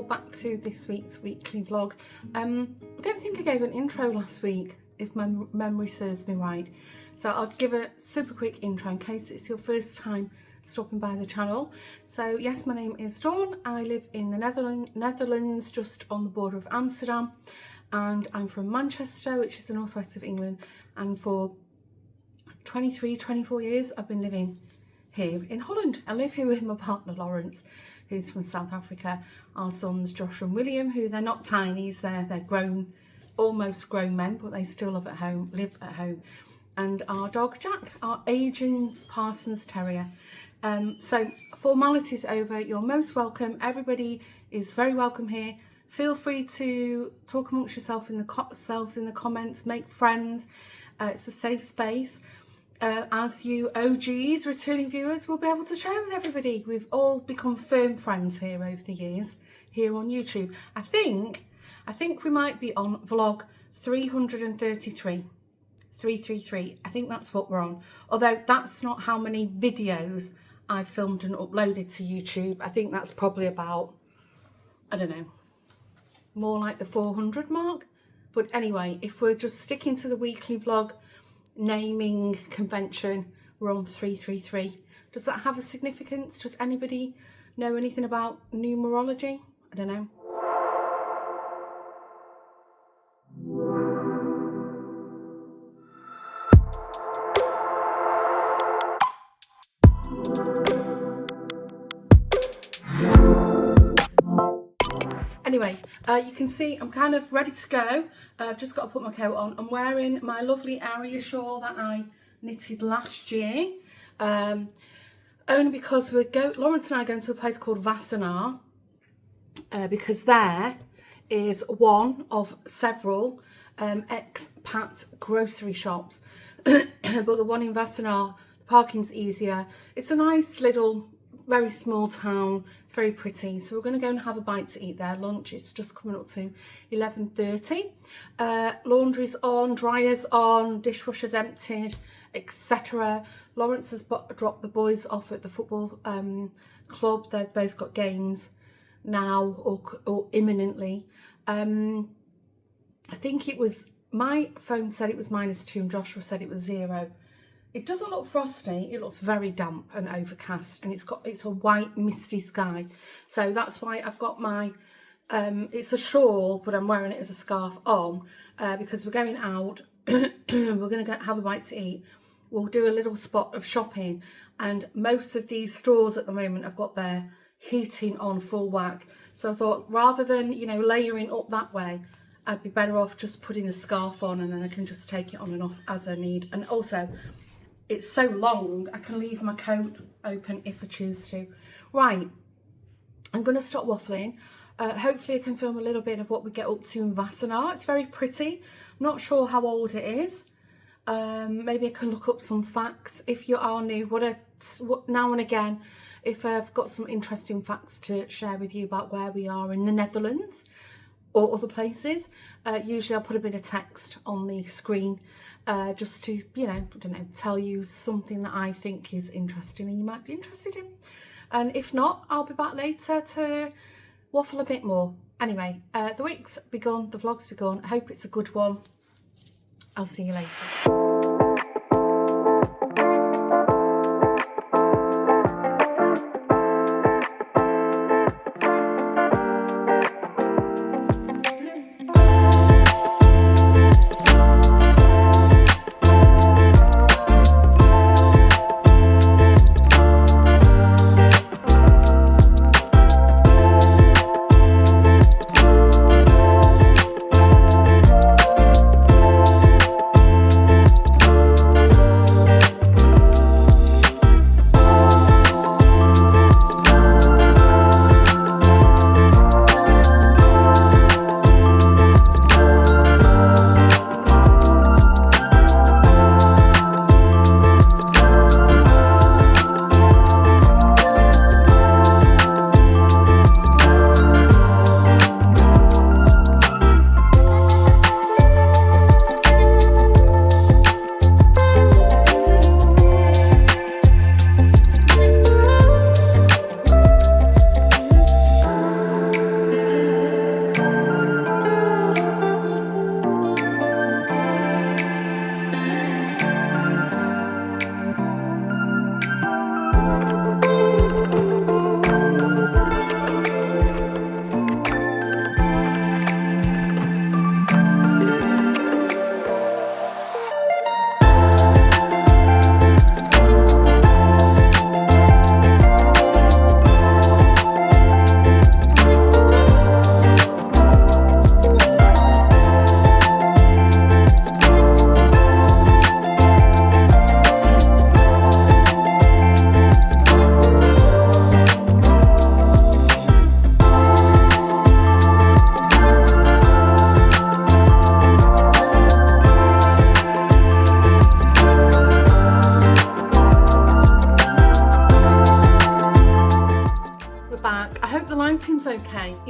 back to this week's weekly vlog. I don't think I gave an intro last week, if my memory serves me right. So I'll give a super quick intro in case it's your first time stopping by the channel. So yes, my name is Dawn. I live in the Netherlands, just on the border of Amsterdam. And I'm from Manchester, which is the northwest of England. And for 24 years, I've been living here in Holland. I live here with my partner Lawrence, who's from South Africa. Our sons Josh and William, who they're not tinies, they're grown, almost grown men, but they still live at home. And our dog Jack, our aging Parsons Terrier. So formalities over. You're most welcome. Everybody is very welcome here. Feel free to talk amongst yourselves in the comments. Make friends. It's a safe space. As you OGs, returning viewers, will be able to share with everybody. We've all become firm friends here over the years, here on YouTube. I think we might be on vlog 333. 333. I think that's what we're on. Although that's not how many videos I've filmed and uploaded to YouTube. I think that's probably about, I don't know, more like the 400 mark. But anyway, if we're just sticking to the weekly vlog naming convention, we're on 333. Does that have a significance? Does anybody know anything about numerology? I don't know. Anyway, you can see I'm kind of ready to go. I've just got to put my coat on. I'm wearing my lovely area shawl that I knitted last year. Only because Lawrence and I are going to a place called Wassenaar. Because there is one of several expat grocery shops. But the one in Wassenaar, the parking's easier. It's a nice little, very small town. It's very pretty. So we're going to go and have a bite to eat there. Lunch, it's just coming up to 11:30. Laundry's on, dryer's on, dishwasher's emptied, etc. Lawrence has dropped the boys off at the football club. They've both got games now or imminently. I think it was, my phone said it was -2 and Joshua said it was 0. It doesn't look frosty, it looks very damp and overcast, and it's a white misty sky. So that's why I've got my, it's a shawl, but I'm wearing it as a scarf on, because we're going out, we're going to have a bite to eat. We'll do a little spot of shopping, and most of these stores at the moment have got their heating on full whack. So I thought, rather than, you know, layering up that way, I'd be better off just putting a scarf on, and then I can just take it on and off as I need. And also, it's so long, I can leave my coat open if I choose to. Right, I'm going to stop waffling. Hopefully I can film a little bit of what we get up to in Wassenaar. It's very pretty. I'm not sure how old it is. Maybe I can look up some facts. If you are new, now and again, if I've got some interesting facts to share with you about where we are in the Netherlands or other places, usually I'll put a bit of text on the screen, just to, you know, I don't know, tell you something that I think is interesting and you might be interested in. And if not, I'll be back later to waffle a bit more. Anyway, the week's begun, the vlog's begun. I hope it's a good one. I'll see you later.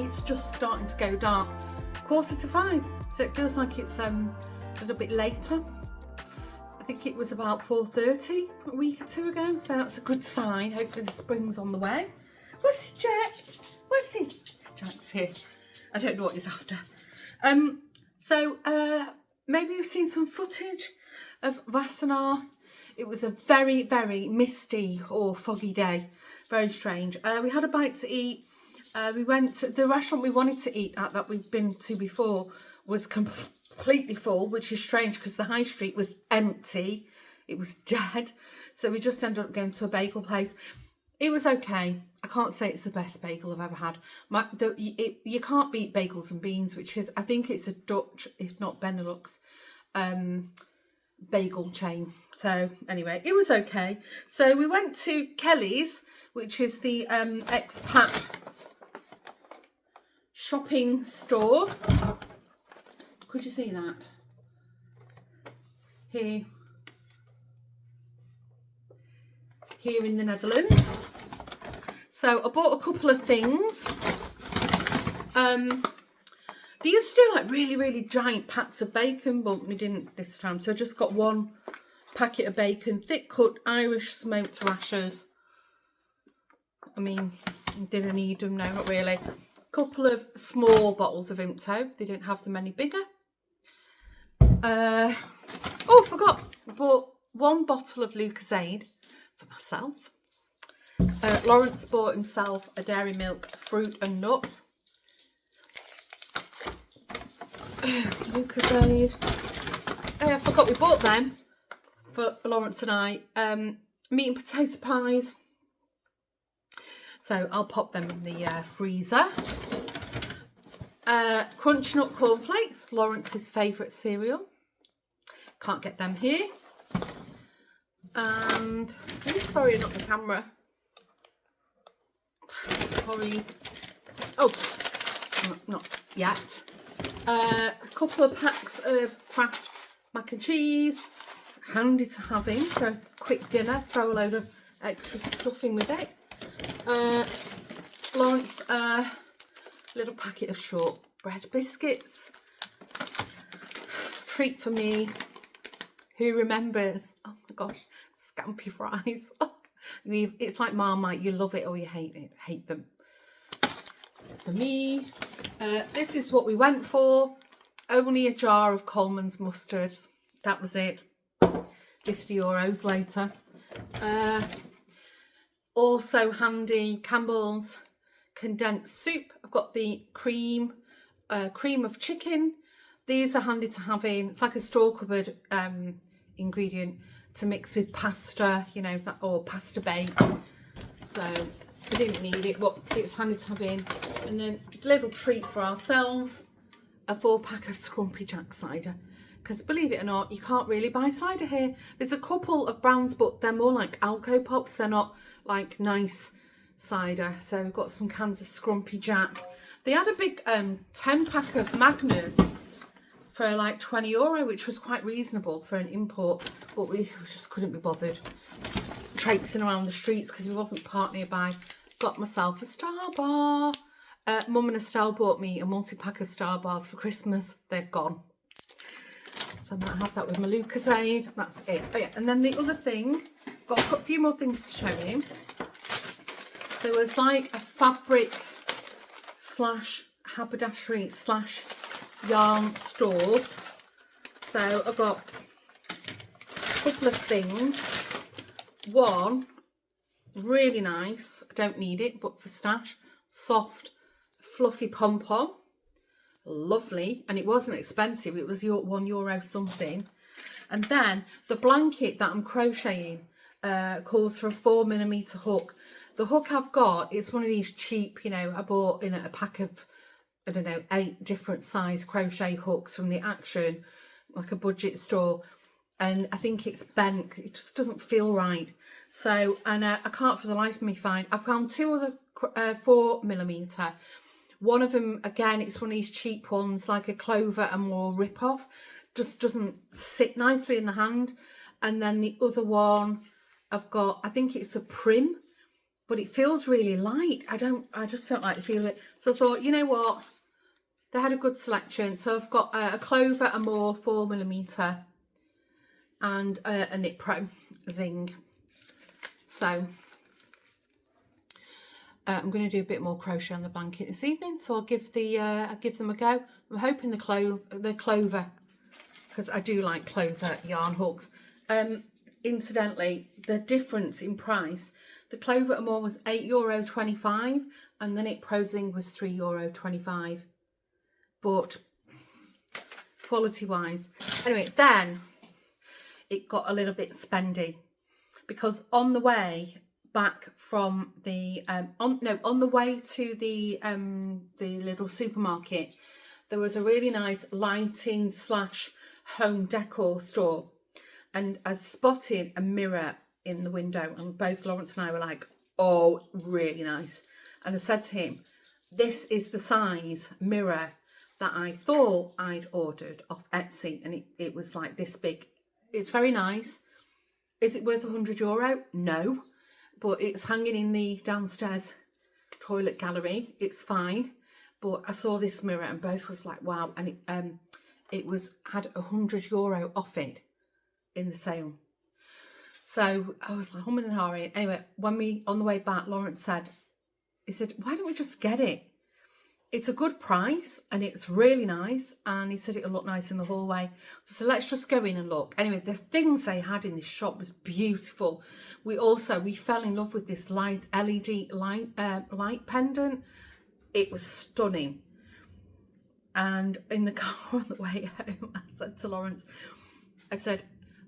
it's just starting to go dark. 4:45, so it feels like it's a little bit later. I think it was about 4:30 a week or two ago, so that's a good sign. Hopefully the spring's on the way. Where's he, Jack? Where's he? Jack's here. I don't know what he's after. Maybe you've seen some footage of Wassenaar. It was a very, very misty or foggy day. Very strange. We had a bite to eat. We went to the restaurant we wanted to eat at that we'd been to before was completely full, which is strange because the high street was empty. It was dead. So we just ended up going to a bagel place. It was okay. I can't say it's the best bagel I've ever had. You can't beat Bagels and Beans, which is, I think it's a Dutch, if not Benelux, bagel chain. So anyway, it was okay. So we went to Kelly's, which is the expat shopping store. Could you see that? Here in the Netherlands. So I bought a couple of things. They used to do like really, really giant packs of bacon, but we didn't this time. So I just got one packet of bacon, thick cut Irish smoked rashers. I mean, did I need them? No, not really. A couple of small bottles of Vimto. They didn't have them any bigger. Oh, I forgot. I bought one bottle of Lucozade for myself. Lawrence bought himself a dairy milk fruit and nut. Lucozade. Oh, I forgot we bought them for Lawrence and I. Meat and potato pies. So I'll pop them in the freezer. Crunchy Nut cornflakes, Lawrence's favourite cereal. Can't get them here. And sorry, not the camera. Sorry. Oh, not yet. A couple of packs of Kraft mac and cheese. Handy to have in, so it's a quick dinner. Throw a load of extra stuffing with it. Lawrence, little packet of shortbread biscuits. Treat for me. Who remembers? Oh my gosh, Scampi fries. Oh, it's like Marmite. You love it or you hate it. Hate them. It's for me. This is what we went for. Only a jar of Coleman's mustard. That was it. €50 later. Also handy, Campbell's condensed soup. I've got the cream of chicken. These are handy to have in. It's like a store cupboard ingredient to mix with pasta, you know, or pasta bake. So we didn't need it, but it's handy to have in. And then a little treat for ourselves, a 4-pack of Scrumpy Jack cider. Because believe it or not, you can't really buy cider here. There's a couple of brands, but they're more like Alco Pops. They're not like nice cider. So we've got some cans of Scrumpy Jack. They had a big 10-pack of Magners for like €20, which was quite reasonable for an import. But we just couldn't be bothered traipsing around the streets because we wasn't parked nearby. Got myself a Star Bar. Mum and Estelle bought me a multi-pack of Star Bars for Christmas. They've gone. So I might have that with my Lucozade. That's it. Oh yeah, and then the other thing, got a few more things to show you. There was like a fabric / haberdashery / yarn store. So I got a couple of things. One, really nice. I don't need it, but for stash. Soft, fluffy pom-pom. Lovely, and it wasn't expensive. It was €1 something. And then the blanket that I'm crocheting calls for a 4mm hook. The hook I've got, it's one of these cheap, you know, I bought in a pack of, I don't know, 8 different size crochet hooks from the Action, like a budget store. And I think it's bent. It just doesn't feel right. So, and I can't for the life of me find. I found 2 other 4mm. One of them, again, it's one of these cheap ones, like a Clover and More rip-off. Just doesn't sit nicely in the hand. And then the other one, I've got, I think it's a Prim. but it feels really light. I just don't like the feel of it. So I thought, you know what? They had a good selection. So I've got a Clover Amore 4mm and a Knit Pro Zing. So I'm going to do a bit more crochet on the blanket this evening. So I'll give them a go. I'm hoping the Clover, because I do like Clover yarn hooks. Incidentally, the difference in price, the Clover Amore was €8.25 and the Knit Pro Zing was €3.25. But quality wise, anyway, then it got a little bit spendy, because on the way back from the on the way to the little supermarket, there was a really nice lighting / home decor store, and I spotted a mirror in the window, and both Lawrence and I were like, oh, really nice. And I said to him, this is the size mirror that I thought I'd ordered off Etsy, and it was like this big. It's very nice. Is it worth €100? No, but it's hanging in the downstairs toilet gallery. It's fine. But I saw this mirror and both was like, wow. And it had €100 off it in the sale. So I was like, humming and hawing. Anyway, on the way back, Lawrence said, why don't we just get it? It's a good price and it's really nice. And he said it'll look nice in the hallway. So let's just go in and look. Anyway, the things they had in this shop was beautiful. We fell in love with this LED light pendant. It was stunning. And in the car on the way home, I said to Lawrence,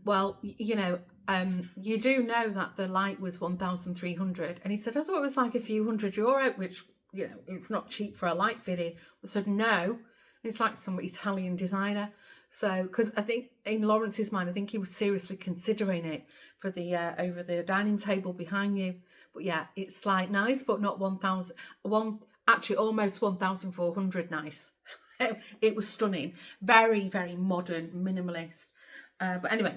well, you do know that the light was 1,300. And he said, I thought it was like a few €100, which, it's not cheap for a light fitting. I said, no, it's like some Italian designer. So, because I think in Lawrence's mind, I think he was seriously considering it for the over the dining table behind you. But yeah, it's like nice, but not 1,000. Actually, almost 1,400 nice. It was stunning. Very, very modern, minimalist. But anyway,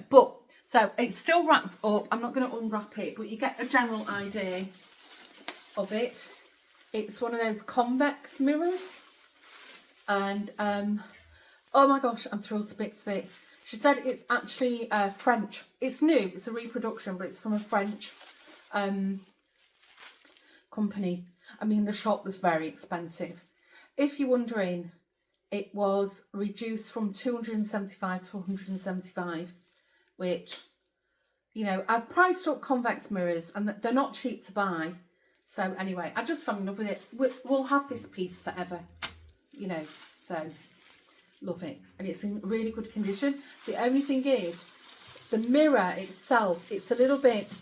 so it's still wrapped up. I'm not going to unwrap it, but you get a general idea of it. It's one of those convex mirrors. And, oh my gosh, I'm thrilled to bits with it. She said it's actually French. It's new. It's a reproduction, but it's from a French company. I mean, the shop was very expensive. If you're wondering, it was reduced from 275 to 175, which, I've priced up convex mirrors and they're not cheap to buy. So anyway, I just fell in love with it. We'll have this piece forever, so love it. And it's in really good condition. The only thing is, the mirror itself, it's a little bit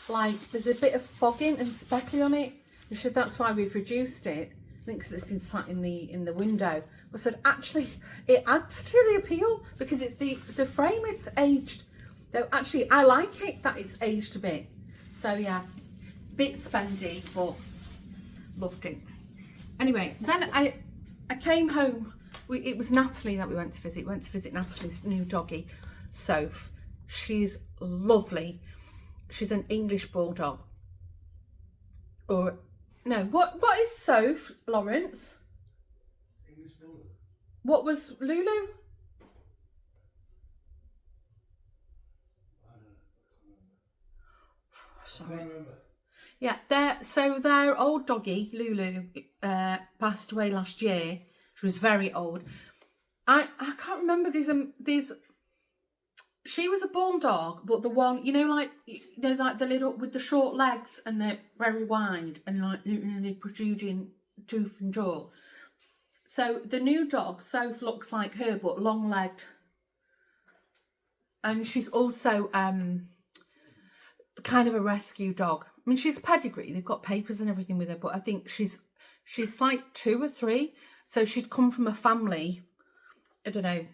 like, there's a bit of fogging and speckly on it. That's why we've reduced it. I think because it's been sat in the window. I said, actually, it adds to the appeal because the frame is aged. Though actually, I like it that it's aged a bit. So yeah, bit spendy, but loved it. Anyway, then I came home. It was Natalie that we went to visit. We went to visit Natalie's new doggy, Soph. She's lovely. She's an English bulldog. Or no, what is Soph, Lawrence? English bulldog. What was Lulu? I don't know. Sorry. I can't remember. Yeah, their old doggy, Lulu, passed away last year. She was very old. I can't remember these. She was a bulldog, but the one, like the little with the short legs and they're very wide and like the protruding tooth and jaw. So the new dog, Soph, looks like her but long legged, and she's also kind of a rescue dog. I mean, she's pedigree. They've got papers and everything with her, but I think she's like 2 or 3. So she'd come from a family, I don't know,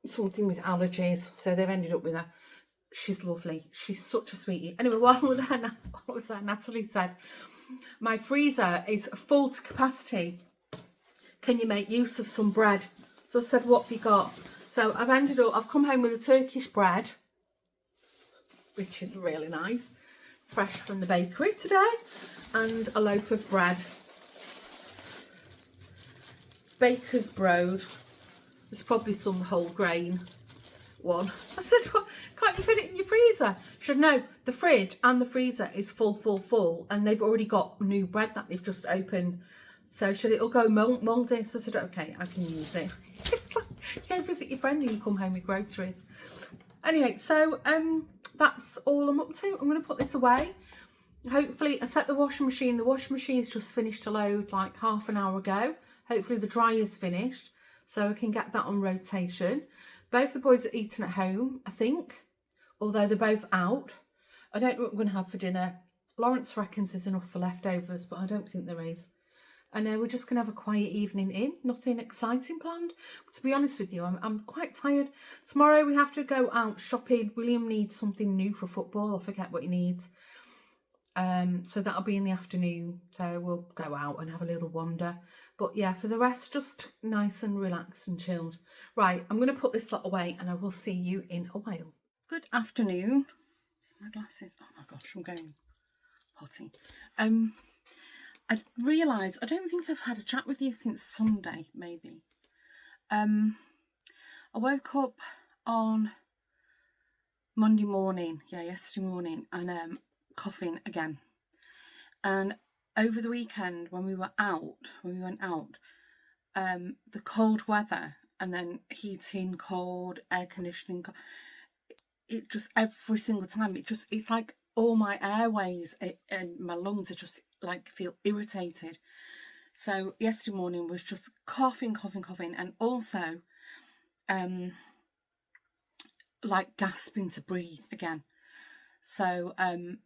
something with allergies. So they've ended up with her. She's lovely. She's such a sweetie. Anyway, while we were there, Natalie said, my freezer is full to capacity. Can you make use of some bread? So I said, what have you got? So I've come home with a Turkish bread, which is really nice. fresh from the bakery today, and a loaf of bread. Baker's Broad. There's probably some whole grain one. I said, well, can't you fit it in your freezer? She said, no, the fridge and the freezer is full, and they've already got new bread that they've just opened. So she said, it'll go mouldy. So I said, okay, I can use it. It's like you go visit your friend and you come home with groceries. Anyway, so that's all I'm up to. I'm going to put this away. Hopefully, I set the washing machine. The washing machine's just finished to load like half an hour ago. Hopefully the dryer's finished, so I can get that on rotation. Both the boys are eating at home, I think, although they're both out. I don't know what we're going to have for dinner. Lawrence reckons there's enough for leftovers, but I don't think there is. And we're just going to have a quiet evening in. Nothing exciting planned. But to be honest with you, I'm quite tired. Tomorrow we have to go out shopping. William needs something new for football. I forget what he needs. So that'll be in the afternoon. So we'll go out and have a little wander. But yeah, for the rest, just nice and relaxed and chilled. Right, I'm going to put this lot away and I will see you in a while. Good afternoon. It's my glasses. Oh my gosh, I'm going potty. I realised I don't think I've had a chat with you since Sunday, maybe. I woke up on Monday morning, yesterday morning, and coughing again. And over the weekend when we went out, the cold weather and then heating, cold, air conditioning, it just every single time, it's like all my airways and my lungs are just like feel irritated. So yesterday morning was just coughing, and also like gasping to breathe again. So I'm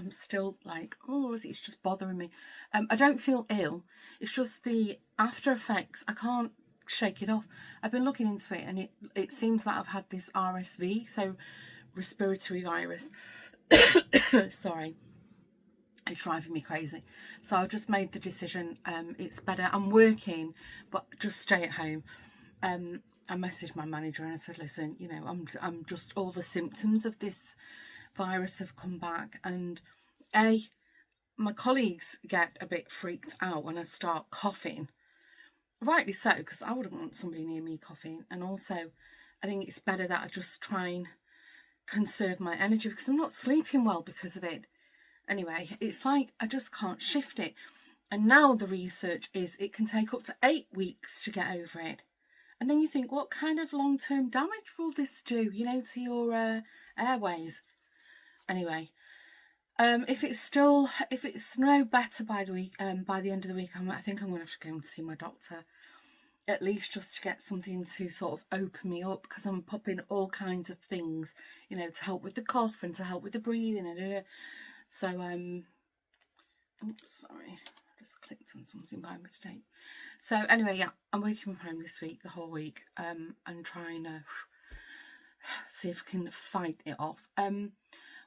still like, it's just bothering me. I don't feel ill. It's just the after effects. I can't shake it off. I've been looking into it and it seems like I've had this RSV, so respiratory virus. Sorry. It's driving me crazy. So I just made the decision, it's better. I'm working, but just stay at home. I messaged my manager and I said, listen, I'm just, all the symptoms of this virus have come back, and my colleagues get a bit freaked out when I start coughing. Rightly so, because I wouldn't want somebody near me coughing. And also, I think it's better that I just try and conserve my energy because I'm not sleeping well because of it. Anyway, it's like I just can't shift it. And now the research is it can take up to 8 weeks to get over it. And then you think, what kind of long-term damage will this do, to your airways? Anyway, if it's no better by the end of the week, I think I'm going to have to go and see my doctor, at least just to get something to sort of open me up, because I'm popping all kinds of things, to help with the cough and to help with the breathing. So, oops, sorry, I just clicked on something by mistake. So anyway, yeah, I'm working from home this week, the whole week, and trying to see if I can fight it off.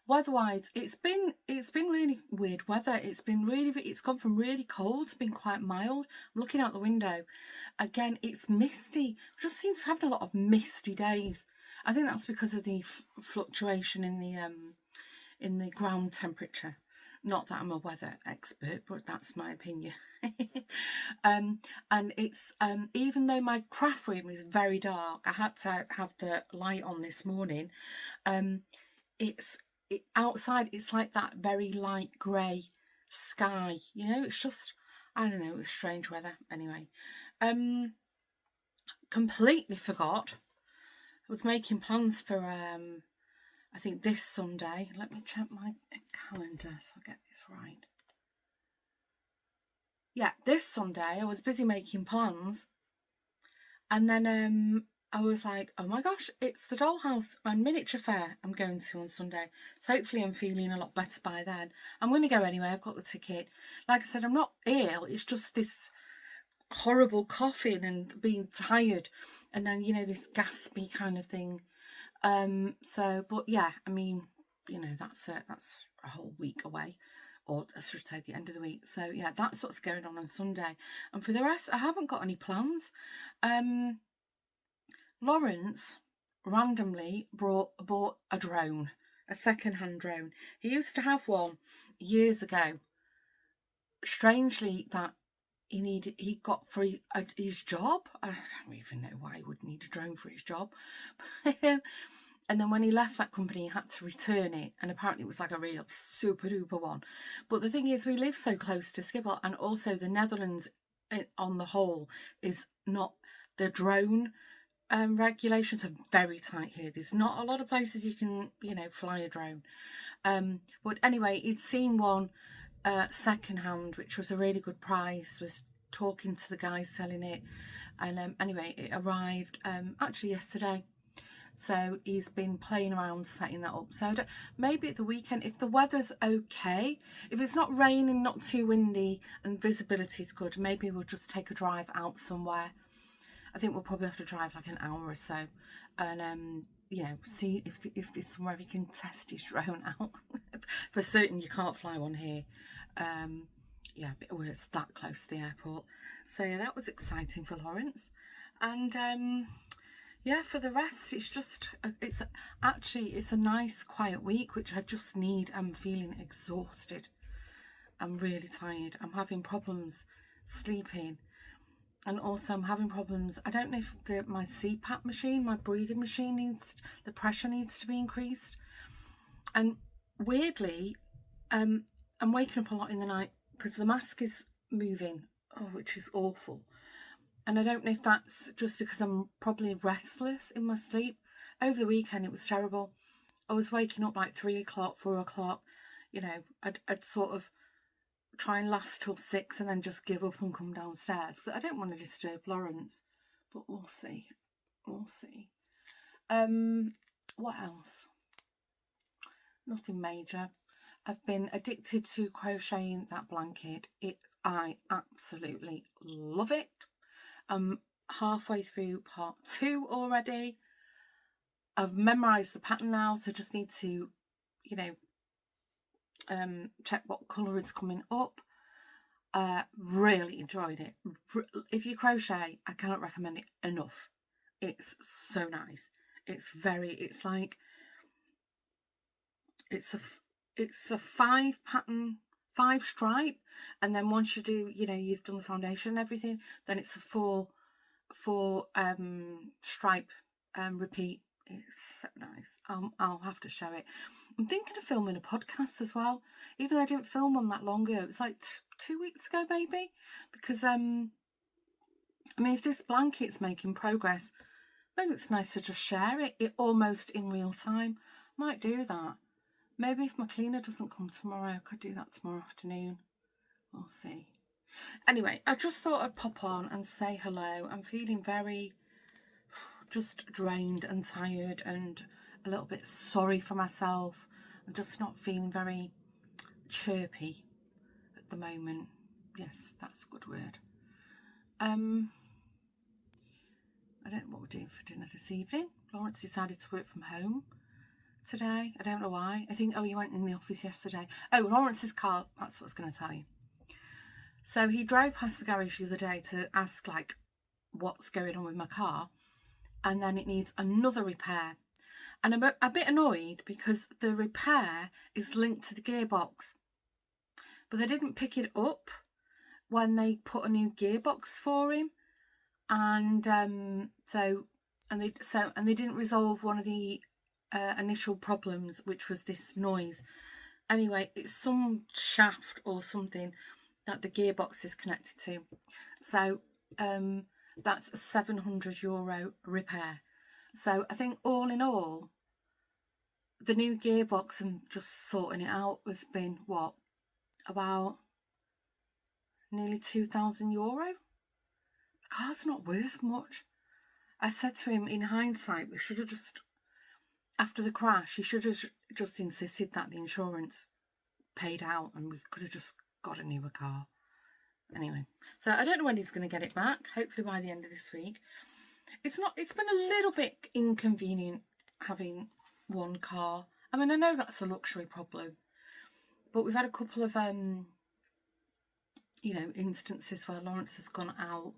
Weather-wise, it's been really weird weather. It's gone from really cold to being quite mild. I'm looking out the window. Again, it's misty. I just seem to be having a lot of misty days. I think that's because of the fluctuation in the ground temperature. Not that I'm a weather expert, but that's my opinion. And it's even though my craft room is very dark, I had to have the light on this morning. Outside it's like that very light grey sky. It's just, I don't know, it's strange weather. Anyway, completely forgot. I was making plans for I think this Sunday. Let me check my calendar so I get this right. Yeah, this Sunday I was busy making plans, and then I was like, oh my gosh, it's the Dollhouse and Miniature Fair I'm going to on Sunday. So hopefully I'm feeling a lot better by then. I'm going to go anyway. I've got the ticket. Like I said, I'm not ill. It's just this horrible coughing and being tired, and then this gaspy kind of thing. But yeah, I mean, that's a whole week away, or I should say the end of the week. So yeah, that's what's going on Sunday. And for the rest, I haven't got any plans. Lawrence randomly bought a drone. a second-hand drone. He used to have one years ago. Strangely, that he got for his job. I don't even know why he would need a drone for his job. And then when he left that company, he had to return it, and apparently it was like a real super duper one. But the thing is, we live so close to Schiphol, and also the Netherlands on the whole is not, the drone regulations are very tight here. There's not a lot of places you can, fly a drone. But anyway, he'd seen one second hand, which was a really good price, was talking to the guy selling it. And anyway, it arrived actually yesterday. So he's been playing around setting that up. So maybe at the weekend, if the weather's okay, if it's not raining, not too windy, and visibility's good, maybe we'll just take a drive out somewhere. I think we'll probably have to drive like an hour or so, and see if there's somewhere he can test his drone out. For certain, you can't fly one here. Yeah, but it's that close to the airport. So yeah, that was exciting for Lawrence, and yeah, for the rest, it's a nice quiet week, which I just need. I'm feeling exhausted. I'm really tired. I'm having problems sleeping. And also I'm having problems. I don't know if my CPAP machine, my breathing machine the pressure needs to be increased. And weirdly, I'm waking up a lot in the night because the mask is moving, which is awful. And I don't know if that's just because I'm probably restless in my sleep. Over the weekend, it was terrible. I was waking up like 3 o'clock, 4 o'clock. I'd sort of try and last till 6 and then just give up and come downstairs. So I don't want to disturb Lawrence, but we'll see. What else? Nothing major. I've been addicted to crocheting that blanket. I absolutely love it. I'm halfway through part 2 already. I've memorised the pattern now, so just need to, check what colour is coming up. Really enjoyed it. If you crochet, I cannot recommend it enough. It's so nice. It's a 5 pattern, 5 stripe, and then once you do, you've done the foundation and everything, then it's a 4 stripe repeat. It's so nice. I'll have to show it. I'm thinking of filming a podcast as well, even though I didn't film one that long ago. It was like 2 weeks ago maybe, because if this blanket's making progress, maybe it's nice to just share it almost in real time. Might do that. Maybe if my cleaner doesn't come tomorrow, I could do that tomorrow afternoon. We'll see. Anyway, I just thought I'd pop on and say hello. I'm feeling very just drained and tired and a little bit sorry for myself. I'm just not feeling very chirpy at the moment. Yes, that's a good word. I don't know what we're doing for dinner this evening. Lawrence decided to work from home today. I don't know why. I think, he went in the office yesterday. Lawrence's car, that's what I was going to tell you. So he drove past the garage the other day to ask, what's going on with my car. And then it needs another repair. And I'm a bit annoyed because the repair is linked to the gearbox. But they didn't pick it up when they put a new gearbox for him. And they didn't resolve one of the initial problems, which was this noise. Anyway, it's some shaft or something that the gearbox is connected to. So that's a €700 repair. So I think all in all, the new gearbox and just sorting it out has been about nearly €2,000. The car's not worth much. I said to him, in hindsight, we should have just, after the crash, he should have just insisted that the insurance paid out and we could have just got a newer car. Anyway, so I don't know when he's going to get it back. Hopefully by the end of this week. It's been a little bit inconvenient having one car. I know that's a luxury problem, but we've had a couple of instances where Lawrence has gone out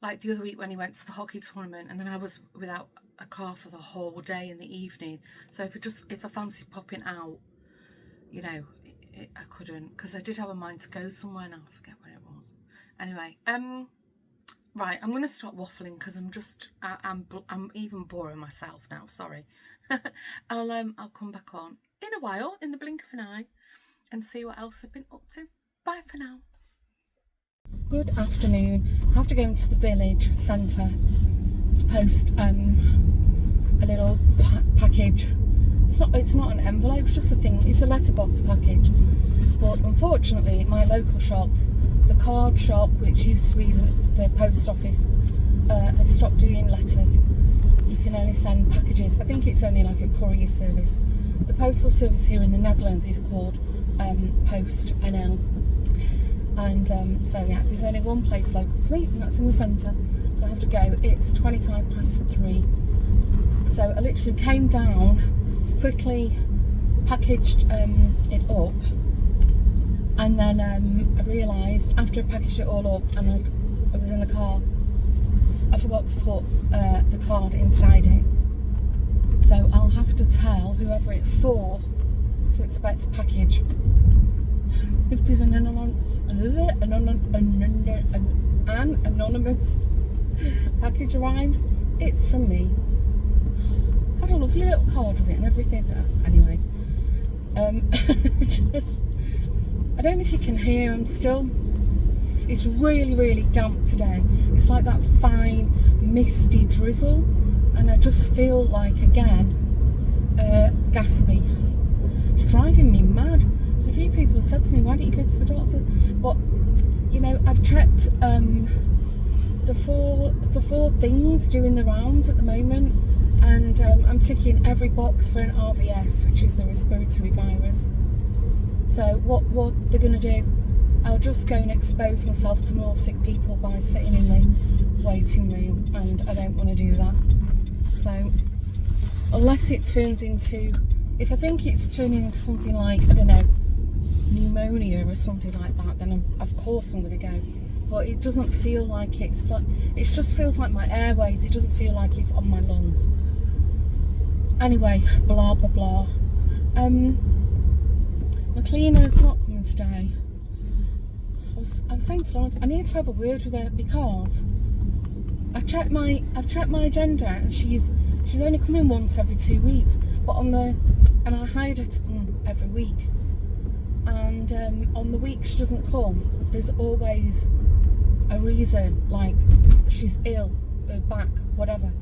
like the other week when he went to the hockey tournament, and then I was without a car for the whole day in the evening. So if I fancied popping out, you know, I couldn't, because I did have a mind to go somewhere now. I forget where it was. Anyway, right, I'm going to stop waffling because I'm even boring myself now. Sorry. I'll come back on in a while, in the blink of an eye, and see what else I've been up to. Bye for now. Good afternoon. I have to go into the village centre to post a little package. It's not an envelope, it's just a thing. It's a letterbox package. But unfortunately, my local shops, the card shop, which used to be the post office, has stopped doing letters. You can only send packages. I think it's only like a courier service. The postal service here in the Netherlands is called Post NL. And so yeah, there's only one place local to me, and that's in the centre. So I have to go. It's 3:25. So I literally came down, quickly packaged it up, and then I realised after I packaged it all up and I was in the car, I forgot to put the card inside it. So I'll have to tell whoever it's for to expect a package. If there's an anonymous package arrives, it's from me. I had a lovely little card with it and everything. Anyway, I don't know if you can hear, it's really, really damp today. It's like that fine, misty drizzle, and I just feel like, again, gaspy. It's driving me mad. There's a few people have said to me, why don't you go to the doctors? But, you know, I've checked the four things doing the rounds at the moment, and I'm ticking every box for an RVS, which is the respiratory virus. So what they're going to do, I'll just go and expose myself to more sick people by sitting in the waiting room, and I don't want to do that. So unless it turns into, if I think it's turning into something like, I don't know, pneumonia or something like that, then of course I'm going to go. But it doesn't feel like it just feels like my airways. It doesn't feel like it's on my lungs. Anyway, blah blah blah. My cleaner's not coming today. I was saying to Lawrence, I need to have a word with her, because I've checked my agenda, and she's only coming once every 2 weeks. But and I hired her to come every week. And on the week she doesn't come, there's always a reason, like she's ill, her back, whatever.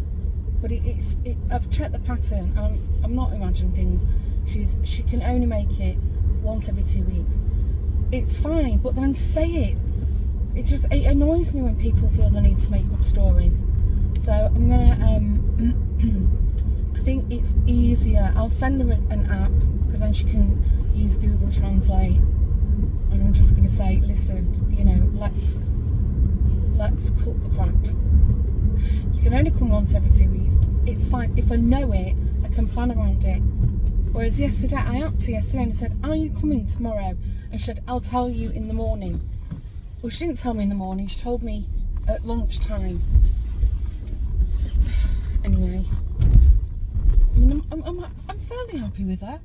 But I've checked the pattern, and I'm not imagining things. She can only make it once every 2 weeks. It's fine, but then say it. It annoys me when people feel the need to make up stories. So I'm gonna I think it's easier. I'll send her an app, because then she can use Google Translate, and I'm just gonna say, listen, you know, let's cut the crap. You can only come once every 2 weeks. It's fine. If I know it, I can plan around it. Whereas yesterday, I upped her yesterday and I said, are you coming tomorrow? And she said, I'll tell you in the morning. Well, she didn't tell me in the morning. She told me at lunchtime. Anyway, I mean, I'm fairly happy with her.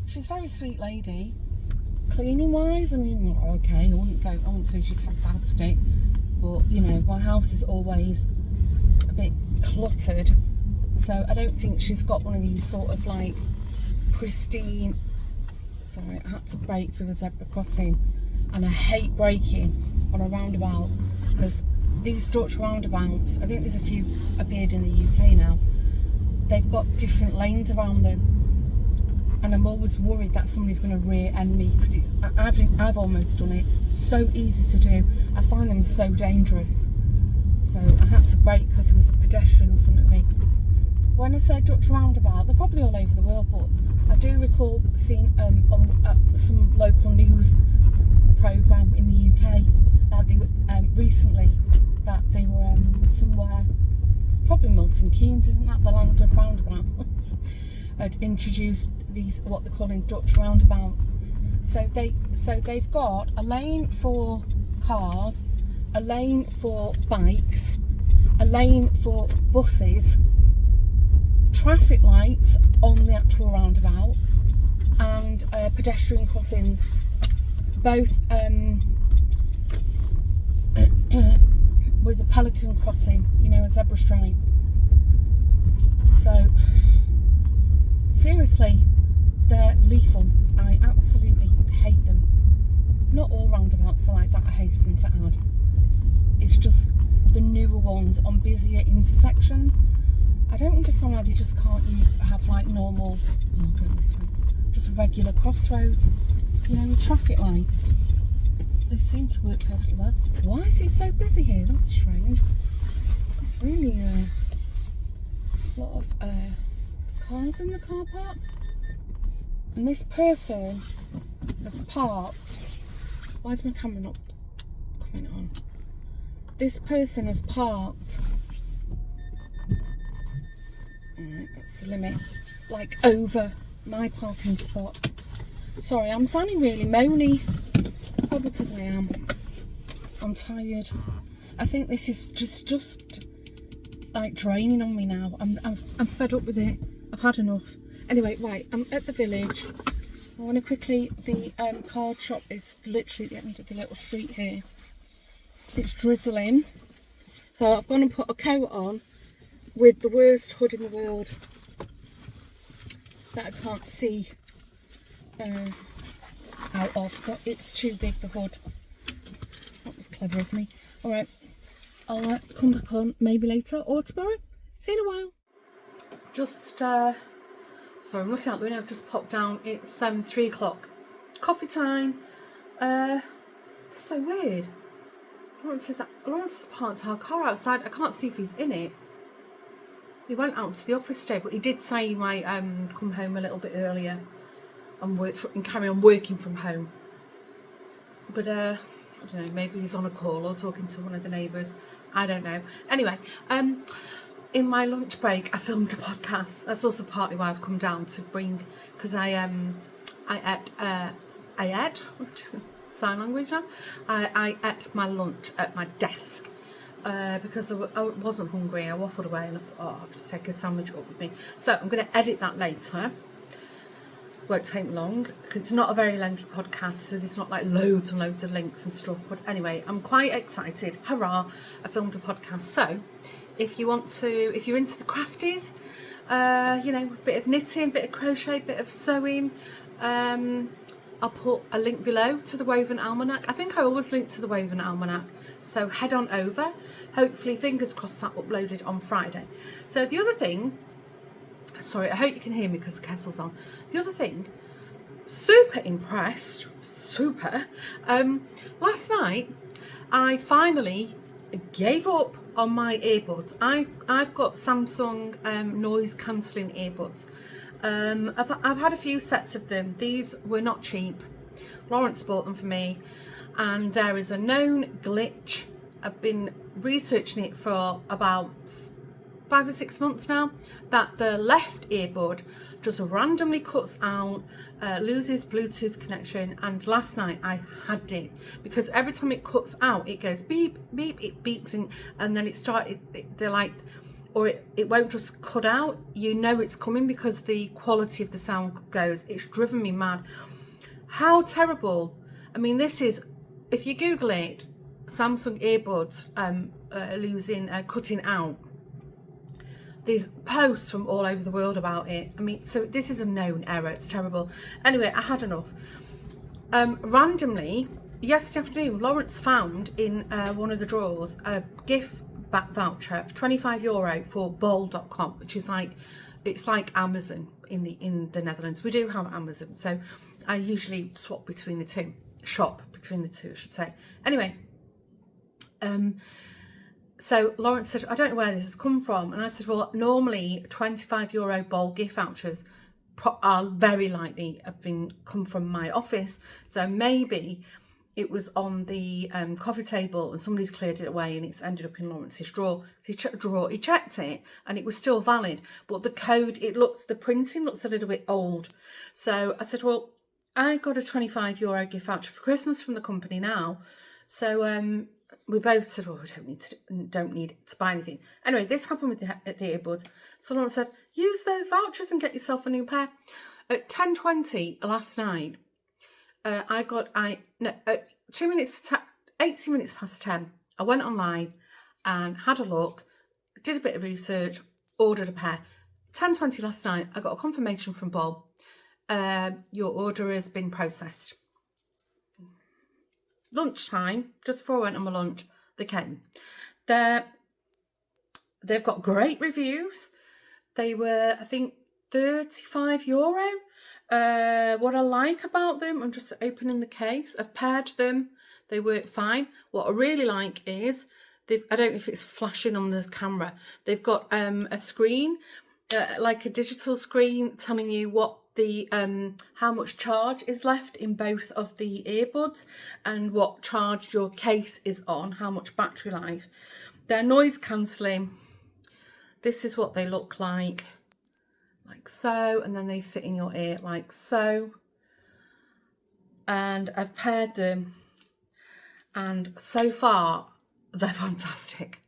She's a very sweet lady. Cleaning wise, I mean, okay, I wouldn't say she's fantastic. But, you know, my house is always a bit cluttered, so I don't think she's got one of these sort of like pristine. Sorry, I had to brake for the zebra crossing, and I hate braking on a roundabout, because these Dutch roundabouts, I think there's a few appeared in the UK now, they've got different lanes around them, and I'm always worried that somebody's going to rear end me, because I've almost done it. So easy to do. I find them so dangerous. So I had to brake because there was a pedestrian in front of me. When I say Dutch roundabout, they're probably all over the world, but I do recall seeing on some local news programme in the UK that they were recently, that they were somewhere, probably Milton Keynes, isn't that the land of roundabouts? Had introduced these, what they're calling Dutch roundabouts. So they've got a lane for cars, a lane for bikes, a lane for buses, traffic lights on the actual roundabout, and pedestrian crossings, both with a pelican crossing, you know, a zebra stripe. So seriously, they're lethal. I absolutely hate them. Not all roundabouts are like that, I hasten to add. It's just the newer ones on busier intersections. I don't understand why they just can't have like normal, I'll go this way, just regular crossroads, you know, with traffic lights. They seem to work perfectly well. Why is it so busy here? That's strange. It's really a lot of cars in the car park. And this person has parked. Why is my camera not coming on? This person has parked. Alright, that's the limit. Like over my parking spot. Sorry, I'm sounding really moany. Probably because I am. I'm tired. I think this is just like draining on me now. I'm fed up with it. I've had enough. Anyway, right, I'm at the village. I want to quickly, the card shop is literally at the end of the little street here. It's drizzling. So I've gone and put a coat on with the worst hood in the world that I can't see out of, but it's too big, the hood. That was clever of me. Alright, I'll come back on maybe later or tomorrow. See you in a while. Just sorry, I'm looking out the window. I've just popped down. It's 3 o'clock. Coffee time. It's so weird. Lawrence has parked our car outside. I can't see if he's in it. He went out to the office today, but he did say he might come home a little bit earlier and carry on working from home. But I don't know, maybe he's on a call or talking to one of the neighbours. I don't know. Anyway, in my lunch break, I filmed a podcast. That's also partly why I've come down to bring, because I ate sign language now. I ate my lunch at my desk because I wasn't hungry. I waffled away and I thought, oh, I'll just take a sandwich up with me. So I'm going to edit that later. Won't take long because it's not a very lengthy podcast, so there's not like loads and loads of links and stuff. But anyway, I'm quite excited. Hurrah! I filmed a podcast. So if you're into the crafties, you know, a bit of knitting, bit of crochet, bit of sewing, I'll put a link below to the Woven Almanac. I think I always link to the Woven Almanac, so head on over. Hopefully, fingers crossed, that uploaded on Friday. So the other thing, sorry, I hope you can hear me because the kettle's on. The other thing, super impressed, last night I finally gave up on my earbuds. I've got Samsung noise cancelling earbuds. I've had a few sets of them. These were not cheap. Lawrence bought them for me, and there is a known glitch. I've been researching it for about 5 or 6 months now, that the left earbud just randomly cuts out, loses Bluetooth connection, and last night I had it because every time it cuts out it goes beep beep, it beeps, and then it started, they're like, or it won't just cut out, you know it's coming because the quality of the sound goes. It's driven me mad. How terrible. I mean, this is, if you Google it, Samsung earbuds cutting out, there's posts from all over the world about it. I mean, so this is a known error. It's terrible. Anyway, I had enough. Randomly, yesterday afternoon, Lawrence found in one of the drawers a gift voucher of €25 for bol.com, which is like, it's like Amazon in the Netherlands. We do have Amazon, so I usually shop between the two, I should say. Anyway, so Lawrence said, I don't know where this has come from. And I said, well, normally €25 Bol gift vouchers are very likely come from my office. So maybe it was on the coffee table and somebody's cleared it away and it's ended up in Lawrence's drawer. So he checked it and it was still valid. But the code, the printing looks a little bit old. So I said, well, I got a €25 gift voucher for Christmas from the company now. So we both said, well, we don't need to buy anything. Anyway, this happened with the earbuds. Someone said, use those vouchers and get yourself a new pair. At 10:20 last night, at 18 minutes past 10, I went online and had a look, did a bit of research, ordered a pair. 10:20 last night, I got a confirmation from Bob. Your order has been processed. Lunchtime, just before I went on my lunch, they came. They've got great reviews. They were, I think, €35. What I like about them, I'm just opening the case. I've paired them. They work fine. What I really like is, I don't know if it's flashing on the camera. They've got a screen, like a digital screen, telling you what the how much charge is left in both of the earbuds and what charge your case is on, how much battery life. They're noise cancelling. This is what they look like so, and then they fit in your ear like so. And I've paired them, and so far they're fantastic.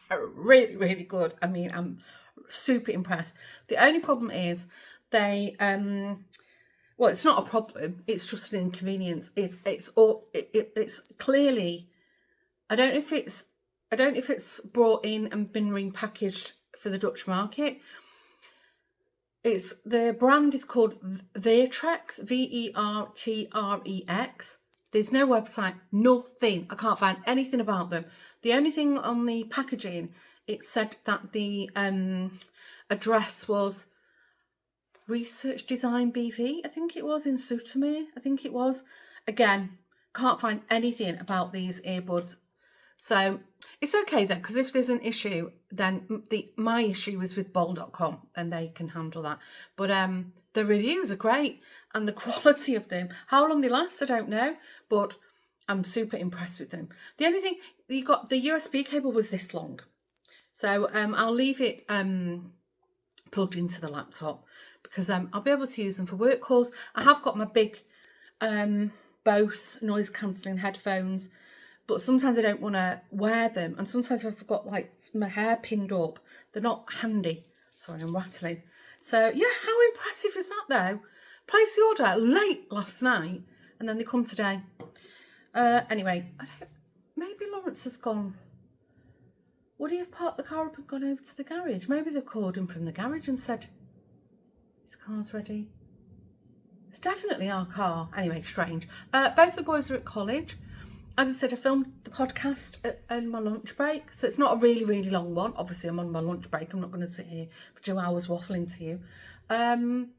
They're really, really good. I mean, I'm super impressed. The only problem is they well, it's not a problem, it's just an inconvenience. It's clearly, I don't know if it's brought in and been repackaged for the Dutch market. The brand is called Vertrex, Vertrex. There's no website, nothing. I can't find anything about them. The only thing on the packaging, it said that the address was Research Design BV, I think it was, in Zoetermeer, I think it was. Again, can't find anything about these earbuds. So it's okay then, because if there's an issue, then my issue is with bol.com and they can handle that. But the reviews are great, and the quality of them, how long they last, I don't know, but I'm super impressed with them. The only thing, you got the USB cable was this long. So I'll leave it plugged into the laptop, because I'll be able to use them for work calls. I have got my big Bose noise cancelling headphones, but sometimes I don't want to wear them, and sometimes I've got like my hair pinned up. They're not handy. Sorry, I'm rattling. So yeah, how impressive is that though? Placed the order late last night, and then they come today. Anyway, maybe Lawrence has gone. Would he have parked the car up and gone over to the garage? Maybe they've called him from the garage and said, his car's ready. It's definitely our car. Anyway, strange. Both the boys are at college. As I said, I filmed the podcast in my lunch break, so it's not a really, really long one. Obviously, I'm on my lunch break. I'm not going to sit here for 2 hours waffling to you. And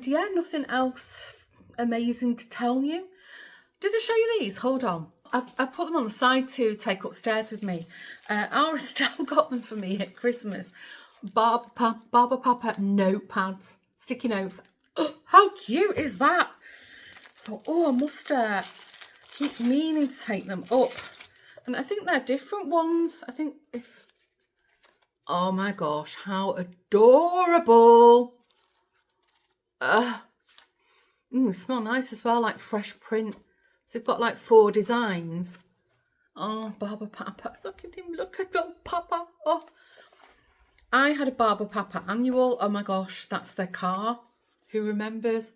yeah, nothing else amazing to tell you. Did I show you these? Hold on. I've put them on the side to take upstairs with me. Our Estelle got them for me at Christmas. Barber Papa notepads, sticky notes. Oh, how cute is that? I thought, oh, I must keep meaning to take them up. And I think they're different ones. I think oh my gosh, how adorable. They smell nice as well, like fresh print. So they've got like 4 designs. Oh, Barber Papa. Look at him. Look at little Papa. Oh, I had a Barber Papa annual. Oh my gosh, that's their car. Who remembers?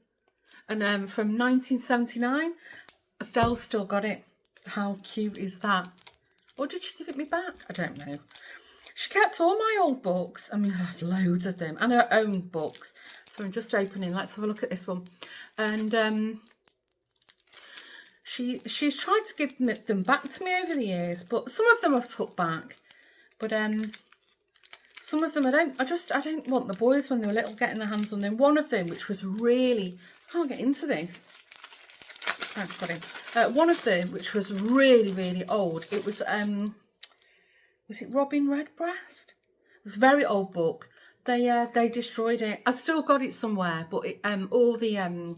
And from 1979, Estelle's still got it. How cute is that? Or did she give it me back? I don't know. She kept all my old books. I mean, I had loads of them. And her own books. So I'm just opening. Let's have a look at this one. And she's tried to give them back to me over the years, but some of them I've took back. But some of them I don't want the boys when they were little getting their hands on them. One of them, which was really, I can't get into this. Actually, one of them, which was really, really old. It was it Robin Redbreast? It was a very old book. They destroyed it. I've still got it somewhere, but it, all the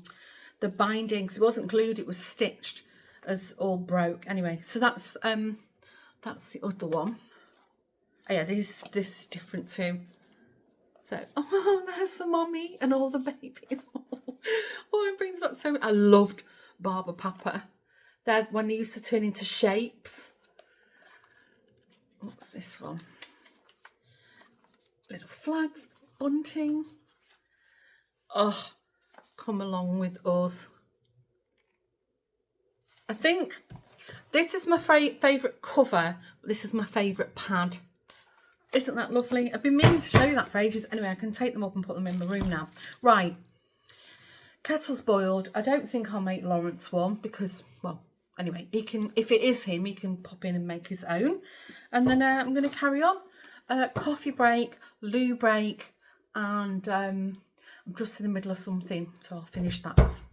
bindings, it wasn't glued, it was stitched, as all broke. Anyway, so that's the other one. Oh yeah, this is different too. So, oh, there's the mummy and all the babies. Oh, it brings back so much. I loved Barber Papa. When they used to turn into shapes. What's this one? Little flags, bunting. Oh, come along with us. I think this is my favourite cover, but this is my favourite pad. Isn't that lovely? I've been meaning to show you that for ages. Anyway, I can take them up and put them in the room now. Right. Kettle's boiled. I don't think I'll make Lawrence one because, well, anyway, he can, if it is him, he can pop in and make his own. And then I'm going to carry on. Coffee break, loo break, and I'm just in the middle of something, so I'll finish that off.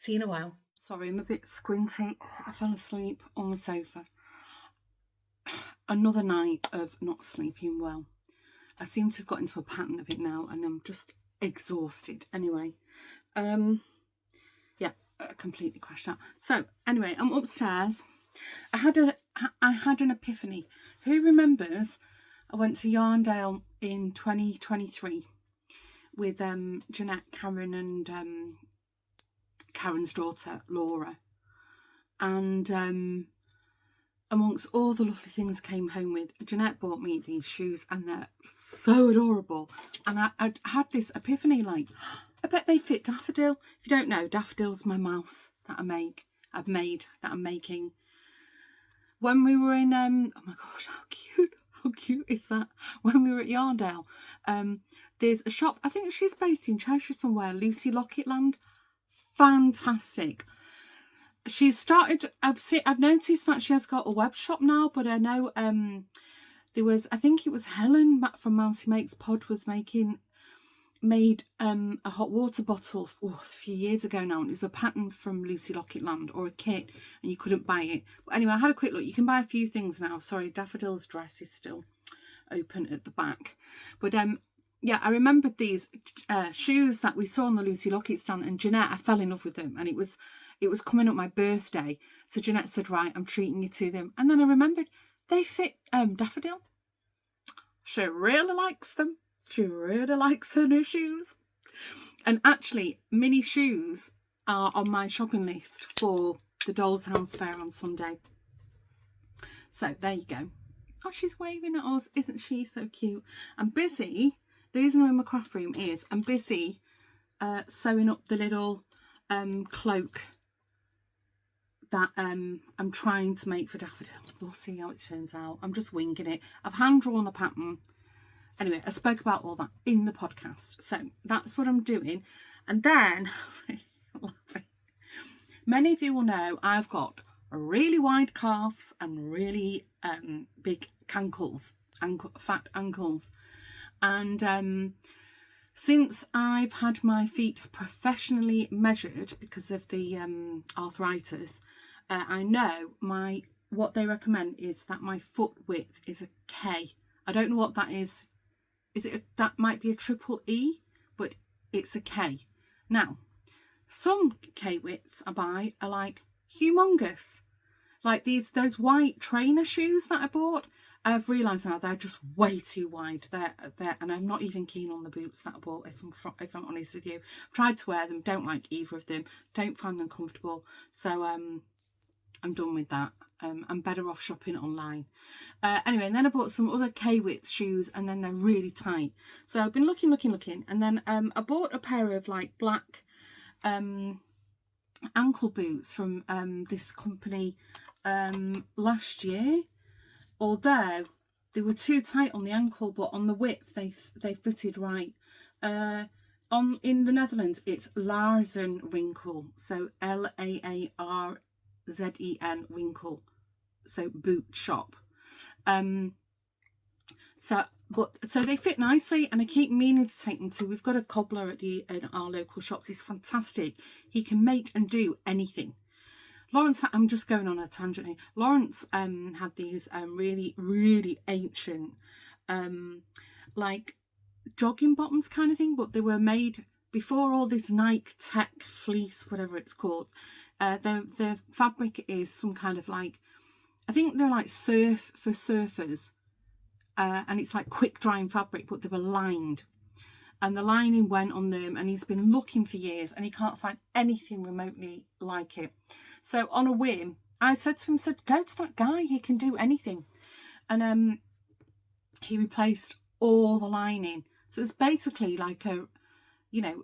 See you in a while. Sorry, I'm a bit squinty. I fell asleep on the sofa. Another night of not sleeping well. I seem to have got into a pattern of it now, and I'm just exhausted. Anyway, yeah, I completely crashed out. So anyway, I'm upstairs. I had an epiphany. Who remembers? I went to Yarndale in 2023 with Jeanette, Karen, and Karen's daughter Laura, and amongst all the lovely things I came home with, Jeanette bought me these shoes, and they're so adorable. And I had this epiphany, like, I bet they fit Daffodil. If you don't know, Daffodil's my mouse that I'm making. When we were in, oh my gosh, how cute is that? When we were at Yarndale, there's a shop, I think she's based in Cheshire somewhere, Lucy Locketland. Fantastic. She's started, I've noticed that she has got a web shop now, but I know there was, I think it was Helen from Mousy Makes Pod was made a hot water bottle a few years ago now, and it was a pattern from Lucy Locketland, or a kit, and you couldn't buy it. But anyway, I had a quick look. You can buy a few things now. Sorry, Daffodil's dress is still open at the back. But yeah, I remembered these shoes that we saw on the Lucy Locket stand, and Jeanette, I fell in love with them, and it was coming up my birthday, so Jeanette said, right, I'm treating you to them. And then I remembered they fit Daffodil. She really likes them. She really likes her new shoes. And actually, mini shoes are on my shopping list for the Doll's House Fair on Sunday. So there you go. Oh, she's waving at us. Isn't she so cute? I'm busy. The reason I'm in my craft room is I'm busy sewing up the little cloak that I'm trying to make for Daffodil. We'll see how it turns out. I'm just winging it. I've hand drawn a pattern. Anyway, I spoke about all that in the podcast. So that's what I'm doing. And then, many of you will know I've got really wide calves and really big ankles, fat ankles. And since I've had my feet professionally measured because of the arthritis, I know what they recommend is that my foot width is a K. I don't know what that is. That might be a triple E, but it's a K. Now, some K widths I buy are like humongous. Like those white trainer shoes that I bought. I've realised now they're just way too wide. They're and I'm not even keen on the boots that I bought, if I'm honest with you. I've tried to wear them, don't like either of them, don't find them comfortable. So I'm done with that. I'm better off shopping online. Anyway, and then I bought some other K-width shoes, and then they're really tight. So I've been looking, and then I bought a pair of like black ankle boots from this company last year. Although they were too tight on the ankle, but on the width they fitted right. In the Netherlands, it's Laarzenwinkel, so Laarzen Winkel, so boot shop. So they fit nicely, and I keep meaning to take them to. We've got a cobbler in our local shops. He's fantastic. He can make and do anything. Lawrence, I'm just going on a tangent here. Lawrence had these really, really ancient, like jogging bottoms kind of thing, but they were made before all this Nike Tech fleece, whatever it's called. The fabric is some kind of like, I think they're like surf for surfers, and it's like quick drying fabric, but they were lined. And the lining went on them, and he's been looking for years, and he can't find anything remotely like it. So on a whim, I said to him, go to that guy, he can do anything. and he replaced all the lining. So it's basically like a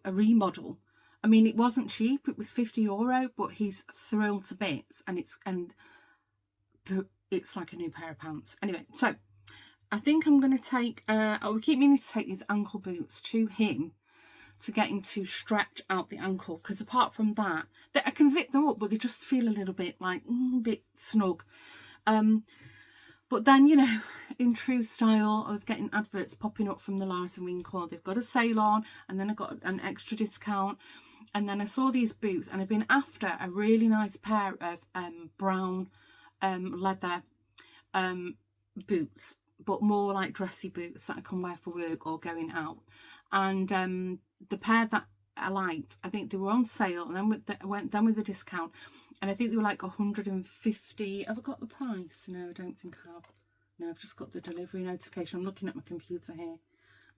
remodel. I mean, it wasn't cheap. It was €50, but he's thrilled to bits, and it's like a new pair of pants. Anyway, so I think I'm going to take. I will keep meaning to take these ankle boots to him to get him to stretch out the ankle, because apart from that I can zip them up, but they just feel a little bit like a bit snug. But then, in true style, I was getting adverts popping up from the Lars & Winkle. They've got a sale on, and then I got an extra discount. And then I saw these boots, and I've been after a really nice pair of brown leather boots, but more like dressy boots that I can wear for work or going out. And the pair that I liked, I think they were on sale, and then with the discount, and I think they were like 150. Have I got the price? No, I don't think I have. No, I've just got the delivery notification. I'm looking at my computer here.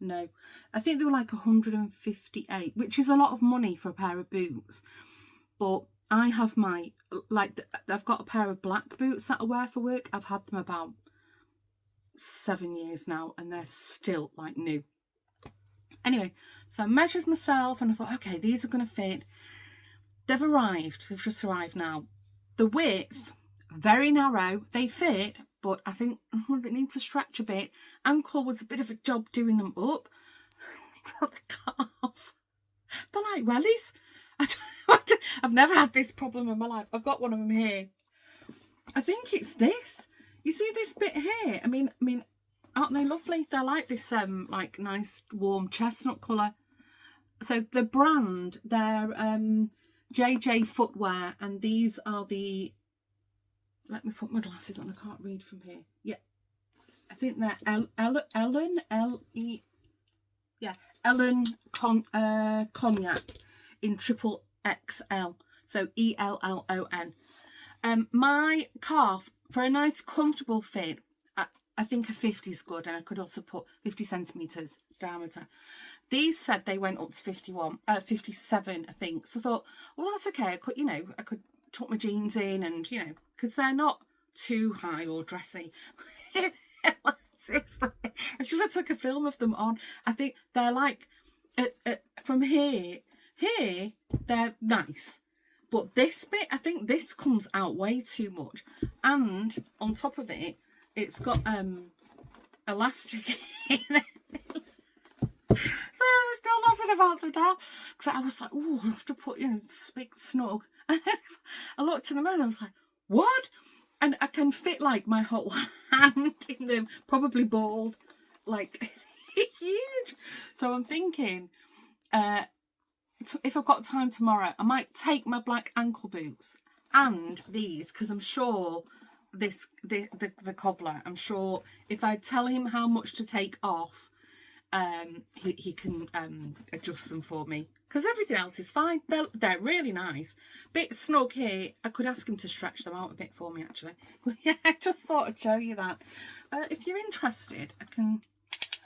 No, I think they were like 158, which is a lot of money for a pair of boots. But I have I've got a pair of black boots that I wear for work. I've had them about 7 years now, and they're still like new. Anyway, so I measured myself, and I thought, okay, these are going to fit. They've arrived. They've just arrived now. The width, very narrow. They fit, but I think they need to stretch a bit. Ankle was a bit of a job doing them up. Got the calf. They're like wellies. I've never had this problem in my life. I've got one of them here. I think it's this. You see this bit here? I mean, aren't they lovely? They're like this like nice warm chestnut colour. So the brand, they're JJ Footwear, and these are the, let me put my glasses on, I can't read from here. Yeah, I think they're Ellen Cognac in triple XL, so ELLON. My calf, for a nice comfortable fit, I think a 50 is good, and I could also put 50 centimetres diameter. These said they went up to 57, I think. So I thought, well, that's okay. I could tuck my jeans in, and because they're not too high or dressy. I should have took a film of them on. I think they're like from here, they're nice. But this bit, I think this comes out way too much. And on top of it, it's got elastic in it. So I'm still laughing about them now. Because I was like, oh, I have to put, big snug. And I looked in the mirror and I was like, what? And I can fit like my whole hand in them, probably bald. Like, huge. So I'm thinking, if I've got time tomorrow, I might take my black ankle boots and these, because I'm sure the cobbler, I'm sure if I tell him how much to take off, he can adjust them for me, because everything else is fine. They're really nice. Bit snug here. I could ask him to stretch them out a bit for me, actually. But yeah, I just thought I'd show you that. If you're interested, I can,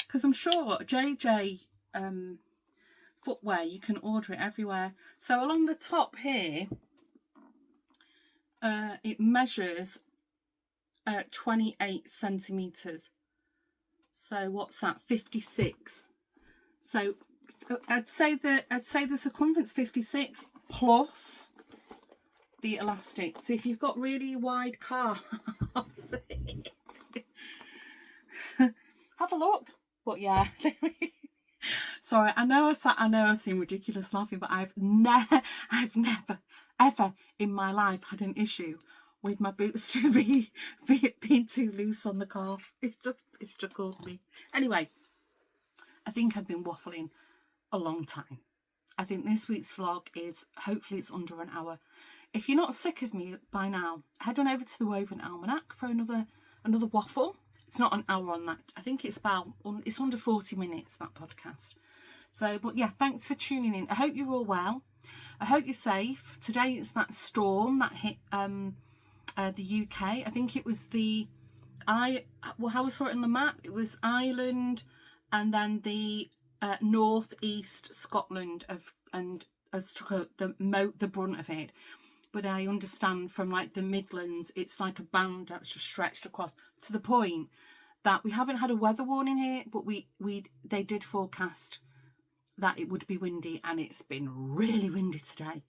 because I'm sure JJ Footwear, you can order it everywhere. So along the top here, it measures 28 centimetres. So what's that? 56. So I'd say the circumference 56 plus the elastic. So if you've got really wide calves, have a look. But yeah. Sorry, I know I seem ridiculous laughing, but I've never ever in my life had an issue with my boots to be being too loose on the calf. It struggles me. Anyway, I think I've been waffling a long time. I think this week's vlog is, hopefully it's under an hour. If you're not sick of me by now, head on over to the Woven Almanac for another waffle. It's not an hour on that. I think it's under 40 minutes, that podcast. So, but yeah, thanks for tuning in. I hope you're all well. I hope you're safe. Today it's that storm that hit the UK. I think it was how I saw it on the map, it was Ireland and then the north east Scotland and has took the brunt of it. But I understand from like the Midlands, it's like a band that's just stretched across, to the point that we haven't had a weather warning here, but they did forecast that it would be windy, and it's been really windy today.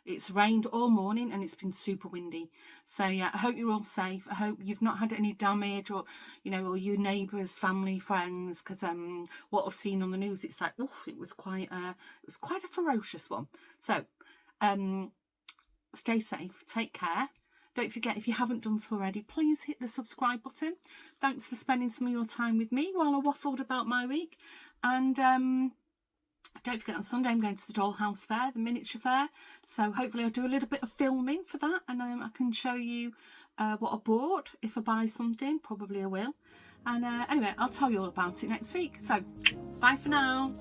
It's rained all morning and it's been super windy. So yeah, I hope you're all safe. I hope you've not had any damage, or or your neighbours, family, friends, because what I've seen on the news, it's like, oh, it was quite a ferocious one. So stay safe, take care. Don't forget, if you haven't done so already, please hit the subscribe button. Thanks for spending some of your time with me while I waffled about my week. And don't forget, on Sunday I'm going to the Dollhouse Fair, the miniature fair. So hopefully I'll do a little bit of filming for that, and I can show you what I bought. If I buy something, probably I will. And anyway, I'll tell you all about it next week. So bye for now.